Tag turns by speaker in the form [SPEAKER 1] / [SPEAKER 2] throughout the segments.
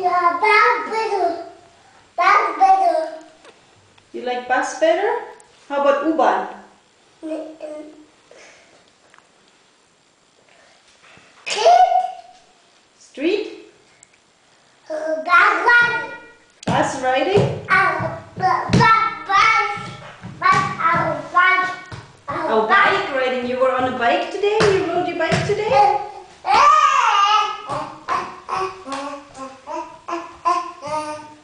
[SPEAKER 1] Ja, bus better. Bus better.
[SPEAKER 2] You like bus better? How about U-Bahn? Street? Bus riding? Oh, bike riding. You were on a bike today? You rode your bike today?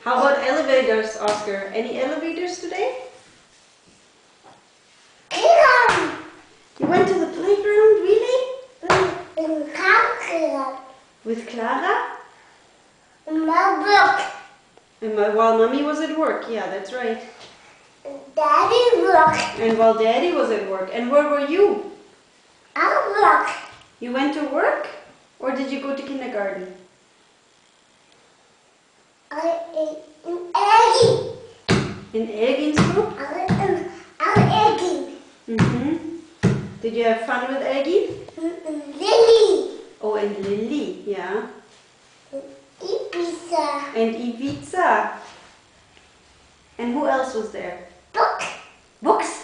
[SPEAKER 2] How about elevators, Oscar? Any elevators today? You went to the playground, really? With Clara? And while Mommy was at work, yeah, that's right.
[SPEAKER 1] Daddy work.
[SPEAKER 2] And while Daddy was at work. And where were you?
[SPEAKER 1] I work.
[SPEAKER 2] You went to work? Or did you go to kindergarten?
[SPEAKER 1] I ate in Eggie.
[SPEAKER 2] In Egginsbroek?
[SPEAKER 1] I'm Eggie.
[SPEAKER 2] Did you have fun with Eggie?
[SPEAKER 1] Lily.
[SPEAKER 2] Oh, and Lily, yeah.
[SPEAKER 1] Ibiza.
[SPEAKER 2] And Ibiza. And who else was there?
[SPEAKER 1] Book.
[SPEAKER 2] Books?